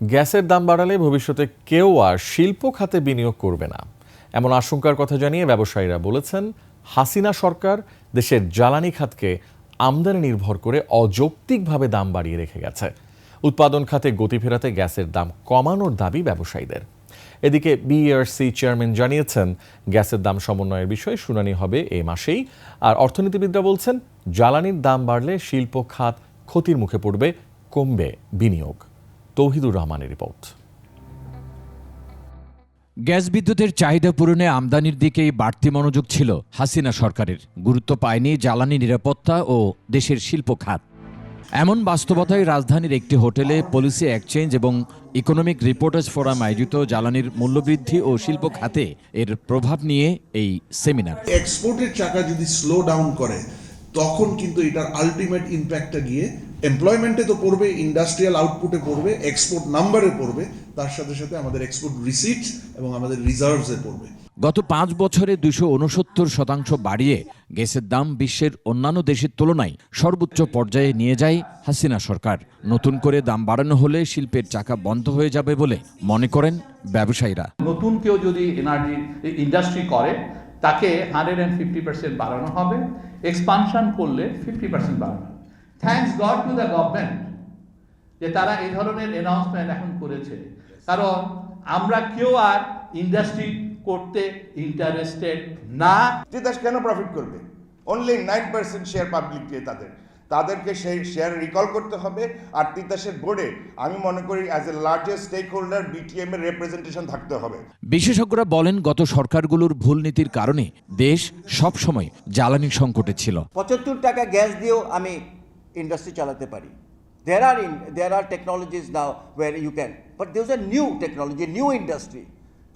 গ্যাসের দাম বাড়ালে ভবিষ্যতে কেউ আর শিল্প খাতে বিনিয়োগ করবে না, এমন আশঙ্কার কথা জানিয়ে ব্যবসায়ীরা বলেছেন হাসিনা সরকার দেশের জ্বালানি খাতকে আমদানি নির্ভর করে অযৌক্তিকভাবে দাম বাড়িয়ে রেখে গেছে। উৎপাদন খাতে গতি ফেরাতে গ্যাসের দাম কমানোর দাবি ব্যবসায়ীদের। এদিকে বিইআরসি চেয়ারম্যান জানিয়েছেন গ্যাসের দাম সমন্বয়ের বিষয়ে শুনানি হবে এই মাসেই। আর অর্থনীতিবিদরা বলছেন জ্বালানির দাম বাড়লে শিল্প খাত ক্ষতির মুখে পড়বে, কমবে বিনিয়োগ। তৌহিদুর রহমানের রিপোর্ট। গ্যাস বিদ্যুতের চাহিদা পূরণে আমদানির দিকেই বাড়তি মনোযোগ ছিল হাসিনা সরকারের, গুরুত্ব পায়নি জ্বালানি নিরাপত্তা ও দেশের শিল্প খাত। এমন বাস্তবতায় রাজধানীর একটি হোটেলে পলিসি এক্সচেঞ্জ এবং ইকোনমিক রিপোর্টার্স ফোরাম আয়োজিত জ্বালানির মূল্যবৃদ্ধি ও শিল্প খাতে এর প্রভাব নিয়ে এই সেমিনার। এক্সপোর্টের চাকা যদি স্লো ডাউন করে তখন কিন্তু এটার আলটিমেট ইম্প্যাক্টটা গিয়ে এমপ্লয়মেন্টে তো পড়বে, ইন্ডাস্ট্রিয়াল আউটপুটে পড়বে, এক্সপোর্ট নাম্বারে পড়বে, তার সাথে সাথে আমাদের এক্সপোর্ট রিসিটস এবং আমাদের রিজার্ভসে পড়বে। গত ৫ বছরে ২৬৯% বাড়িয়ে গ্যাসের দাম বিশ্বের অন্যান্য দেশের তুলনায় সর্বোচ্চ পর্যায়ে নিয়ে যায় হাসিনা সরকার। নতুন করে দাম বাড়ানো হলে শিল্পের চাকা বন্ধ হয়ে যাবে বলে মনে করেন ব্যবসায়ীরা। নতুন কেউ যদি এনার্জি ইন্ডাস্ট্রি করে তাকে 150% বাড়ানো হবে, এক্সপানশন করলে 50% বাড়ানো। Thanks god to the government যে তারা এই ধরনের অ্যানাউন্সমেন্ট এখন করেছে, কারণ আমরা কেউ আর ইন্ডাস্ট্রি করতে ইন্টারেস্টেড না। তিতাস কেন প্রফিট করবে? অনলি 9% শেয়ার পাবলিক দিয়ে তাদেরকে সেই শেয়ার রিকল করতে হবে। আর তিতাসের বোর্ডে আমি মনে করি as a largest stakeholder BTM এর রিপ্রেজেন্টেশন থাকতে হবে। বিশেষজ্ঞরা বলেন গত সরকারগুলোর ভুল নীতির কারণে দেশ সবসময় জ্বালানি সংকটে ছিল। 75 টাকা গ্যাস দিয়েও আমি ইন্ডাস্ট্রি চালাতে পারি। There are technologies now where you can, but there's a new technology, new industry.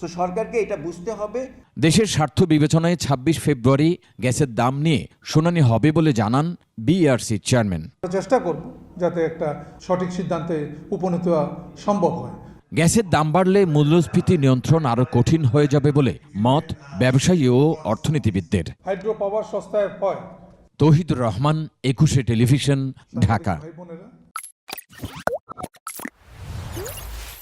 তো সরকারকে এটা বুঝতে হবে। দেশের স্বার্থ বিবেচনায় ২৬ ফেব্রুয়ারি গ্যাসের দাম নিয়ে শুনানি হবে বলে জানান বিইআরসি চেয়ারম্যান। চেষ্টা করব যাতে একটা সঠিক সিদ্ধান্তে উপনীত হওয়া সম্ভব হয়। গ্যাসের দাম বাড়লে মূল্যস্ফীতি নিয়ন্ত্রণ আরও কঠিন হয়ে যাবে বলে মত ব্যবসায়ী ও অর্থনীতিবিদদের। হাইড্রো পাওয়ার সস্তায় হয়। তৌহিদুর রহমান, ২১ টেলিভিশন, ঢাকা। ভাই বোনেরা